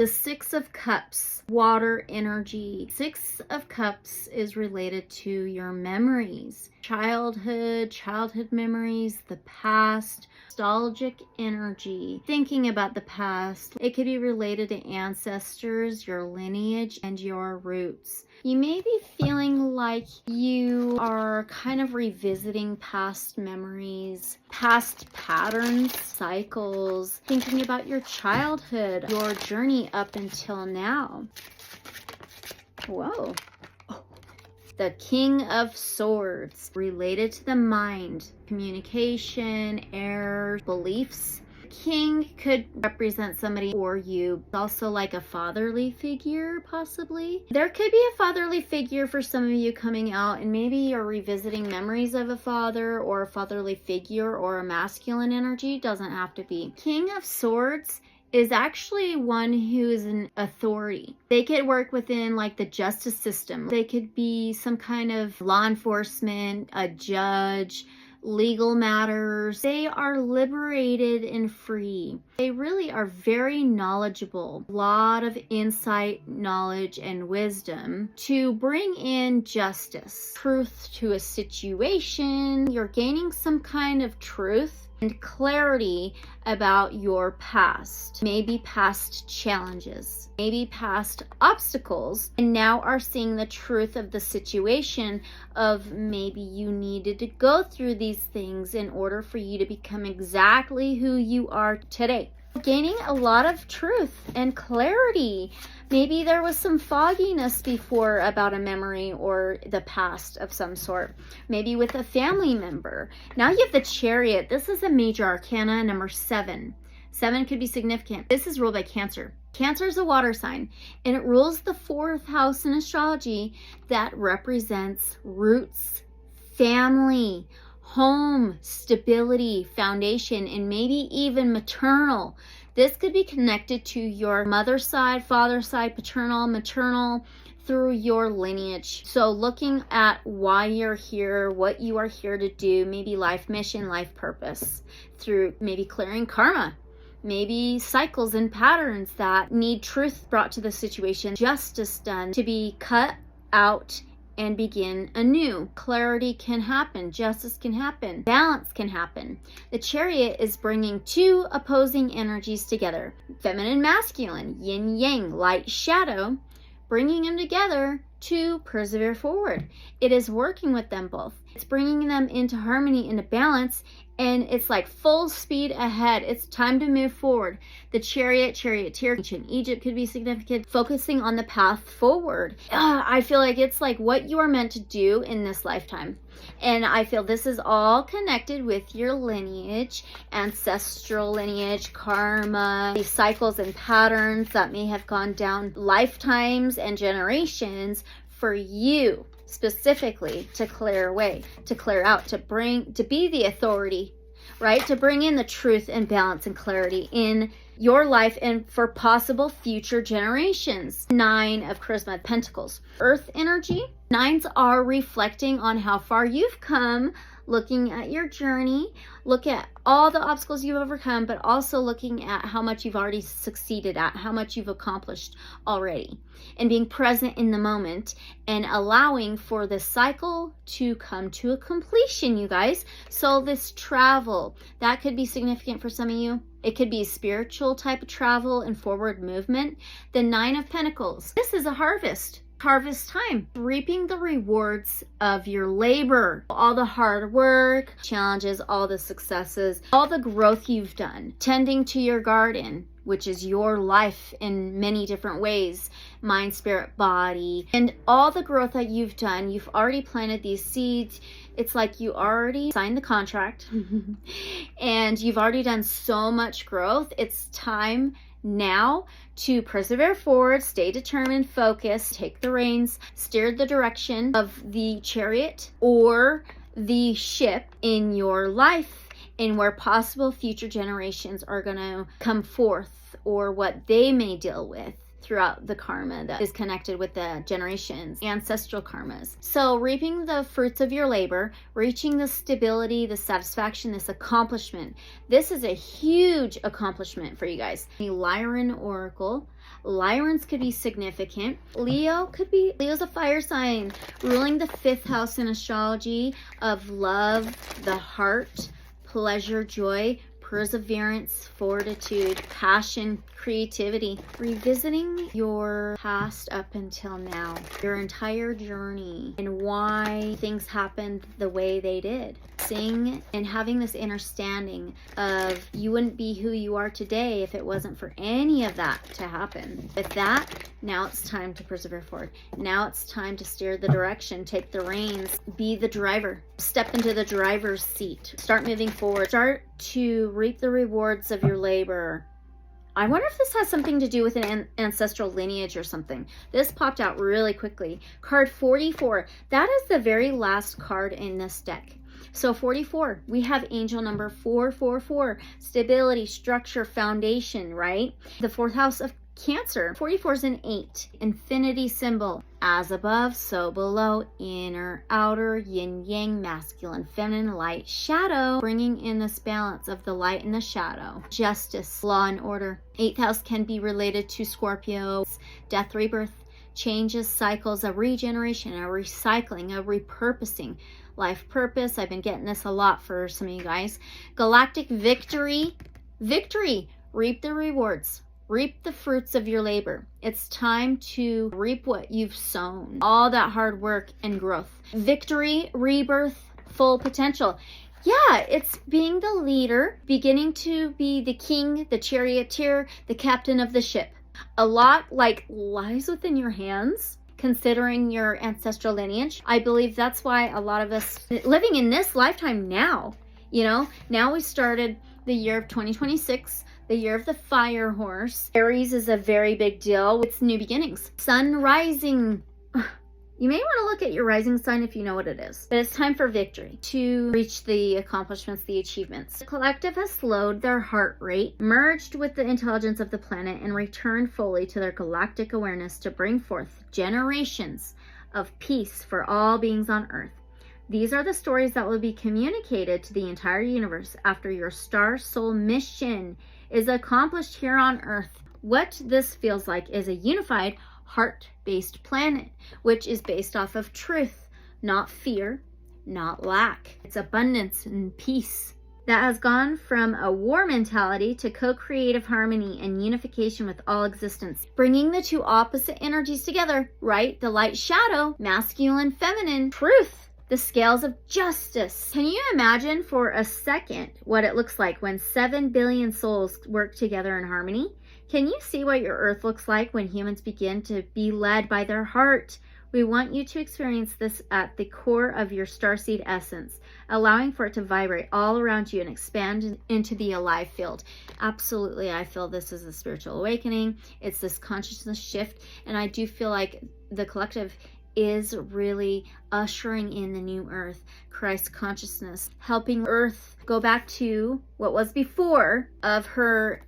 The Six of Cups, water energy. Six of Cups is related to your memories, childhood memories, the past, nostalgic energy, thinking about the past. It could be related to ancestors, your lineage, and your roots. You may be feeling like you are kind of revisiting past memories, past patterns, cycles, thinking about your childhood, your journey up until now. Whoa. The King of Swords, related to the mind, communication, errors, beliefs. King could represent somebody or you, also like a fatherly figure, possibly. There could be a fatherly figure for some of you coming out, and maybe you're revisiting memories of a father or a fatherly figure or a masculine energy. Doesn't have to be. King of Swords is actually one who is an authority. They could work within like the justice system. They could be some kind of law enforcement, a judge, legal matters. They are liberated and free. They really are very knowledgeable. A lot of insight, knowledge, and wisdom to bring in justice, truth to a situation. You're gaining some kind of truth and clarity about your past, maybe past challenges, maybe past obstacles, and now are seeing the truth of the situation of maybe you needed to go through these things in order for you to become exactly who you are today. Gaining a lot of truth and clarity. Maybe there was some fogginess before about a memory or the past of some sort. Maybe with a family member. Now you have the Chariot. This is a major arcana, number 7. 7 could be significant. This is ruled by Cancer. Cancer is a water sign, and it rules the 4th house in astrology that represents roots, family, home, stability, foundation, and maybe even maternal. This could be connected to your mother's side, father's side, paternal, maternal, through your lineage. So looking at why you're here, what you are here to do, maybe life mission, life purpose, through maybe clearing karma, maybe cycles and patterns that need truth brought to the situation, justice done to be cut out and begin anew. Clarity can happen, justice can happen, balance can happen. The Chariot is bringing two opposing energies together, feminine, masculine, yin, yang, light, shadow, bringing them together to persevere forward. It is working with them both. It's bringing them into harmony, into balance, and it's like full speed ahead. It's time to move forward. The charioteer, ancient Egypt could be significant, focusing on the path forward. I feel like it's like what you are meant to do in this lifetime. And I feel this is all connected with your lineage, ancestral lineage, karma, these cycles and patterns that may have gone down lifetimes and generations for you specifically to clear away, to clear out, to be the authority, right? To bring in the truth and balance and clarity in your life and for possible future generations. 9 of Charisma, Pentacles. Earth energy. 9s are reflecting on how far you've come, looking at your journey, look at all the obstacles you've overcome, but also looking at how much you've already succeeded at, how much you've accomplished already, and being present in the moment and allowing for the cycle to come to a completion, you guys. So this travel, that could be significant for some of you. It could be a spiritual type of travel and forward movement. The 9 of Pentacles, this is a harvest time, reaping the rewards of your labor, all the hard work, challenges, all the successes, all the growth you've done, tending to your garden, which is your life in many different ways, mind, spirit, body, and all the growth that you've done. You've already planted these seeds. It's like you already signed the contract and you've already done so much growth. It's time now to persevere forward, stay determined, focus, take the reins, steer the direction of the chariot or the ship in your life, and where possible future generations are going to come forth, or what they may deal with throughout the karma that is connected with the generations, ancestral karmas. So reaping the fruits of your labor, reaching the stability, the satisfaction, this accomplishment. This is a huge accomplishment for you guys. The Lyran Oracle, Lyrans could be significant. Leo's a fire sign, ruling the 5th house in astrology of love, the heart, pleasure, joy, perseverance, fortitude, passion, creativity. Revisiting your past up until now, your entire journey, and why things happened the way they did. Seeing and having this understanding of you wouldn't be who you are today if it wasn't for any of that to happen. With that, now it's time to persevere forward. Now it's time to steer the direction, take the reins, be the driver. Step into the driver's seat. Start moving forward. Start to reap the rewards of your labor. I wonder if this has something to do with an ancestral lineage or something. This popped out really quickly. Card 44. That is the very last card in this deck. So 44, we have angel number 444, stability, structure, foundation, right? The 4th house of Cancer. 44 is an 8, infinity symbol. As above, so below, inner, outer, yin, yang, masculine, feminine, light, shadow, bringing in this balance of the light and the shadow. Justice, law and order. 8th house can be related to Scorpio, death, rebirth, changes, cycles, a regeneration, a recycling, a repurposing. Life purpose. I've been getting this a lot for some of you guys. Galactic victory. Victory. Reap the rewards. Reap the fruits of your labor. It's time to reap what you've sown. All that hard work and growth. Victory, rebirth, full potential. Yeah, it's being the leader, beginning to be the king, the charioteer, the captain of the ship. A lot like lies within your hands. Considering your ancestral lineage, I believe that's why a lot of us living in this lifetime now, now we started the year of 2026, the year of the fire horse. Aries is a very big deal. It's new beginnings. Sun rising. You may want to look at your rising sign if you know what it is. But it's time for victory to reach the accomplishments, the achievements. The collective has slowed their heart rate, merged with the intelligence of the planet, and returned fully to their galactic awareness to bring forth generations of peace for all beings on Earth. These are the stories that will be communicated to the entire universe after your star soul mission is accomplished here on Earth. What this feels like is a unified heart-based planet, which is based off of truth, not fear, not lack. It's abundance and peace that has gone from a war mentality to co-creative harmony and unification with all existence, bringing the two opposite energies together, right? The light shadow, masculine, feminine, truth, the scales of justice. Can you imagine for a second what it looks like when 7 billion souls work together in harmony? Can you see what your Earth looks like when humans begin to be led by their heart? We want you to experience this at the core of your starseed essence, allowing for it to vibrate all around you and expand into the alive field. Absolutely, I feel this is a spiritual awakening. It's this consciousness shift, and I do feel like the collective is really ushering in the new Earth, Christ consciousness, helping Earth go back to what was before of her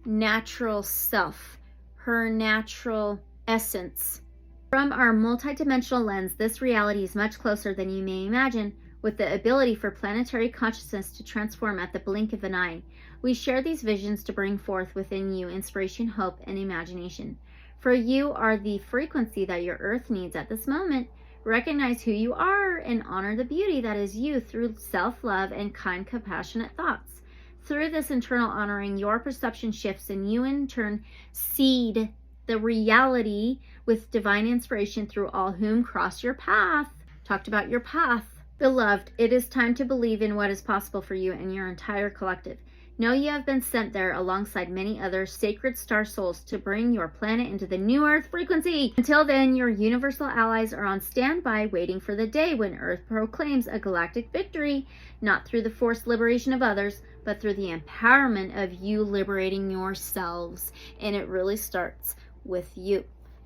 natural self, her natural essence. From our multidimensional lens, this reality is much closer than you may imagine, with the ability for planetary consciousness to transform at the blink of an eye. We share these visions to bring forth within you inspiration, hope, and imagination. For you are the frequency that your Earth needs at this moment. Recognize who you are and honor the beauty that is you through self-love and kind, compassionate thoughts. Through this internal honoring, your perception shifts and you in turn seed the reality with divine inspiration through all whom cross your path. Talked about your path. Beloved, it is time to believe in what is possible for you and your entire collective. Know you have been sent there alongside many other sacred star souls to bring your planet into the new Earth frequency. Until then, your universal allies are on standby waiting for the day when Earth proclaims a galactic victory, not through the forced liberation of others, but through the empowerment of you liberating yourselves. And it really starts with you,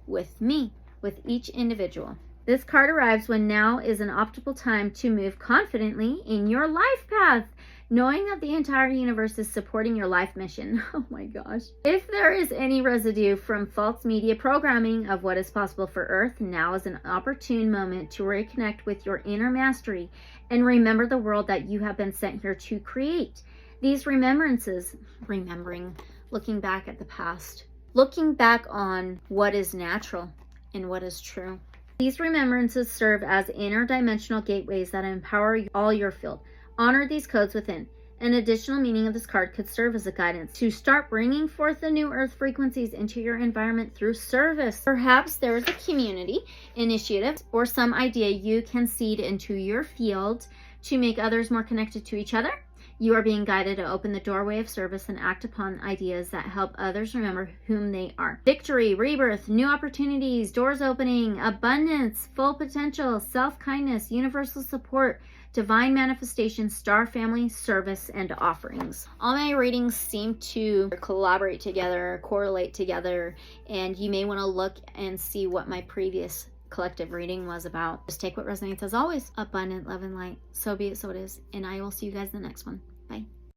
with me, with each individual. This card arrives when now is an optimal time to move confidently in your life path, knowing that the entire universe is supporting your life mission. Oh my gosh. If there is any residue from false media programming of what is possible for Earth, now is an opportune moment to reconnect with your inner mastery and remember the world that you have been sent here to create. These remembrances, looking back at the past, looking back on what is natural and what is true. These remembrances serve as interdimensional gateways that empower all your field. Honor these codes within. An additional meaning of this card could serve as a guidance to start bringing forth the new earth frequencies into your environment through service. Perhaps there is a community initiative or some idea you can seed into your field to make others more connected to each other. You are being guided to open the doorway of service and act upon ideas that help others remember whom they are. Victory, rebirth, new opportunities, doors opening, abundance, full potential, self-kindness, universal support, divine manifestation, star family, service, and offerings. All my readings seem to collaborate together, correlate together, and you may want to look and see what my previous collective reading was about. Just take what resonates. As always, abundant love and light. So be it, so it is. And I will see you guys in the next one. Bye.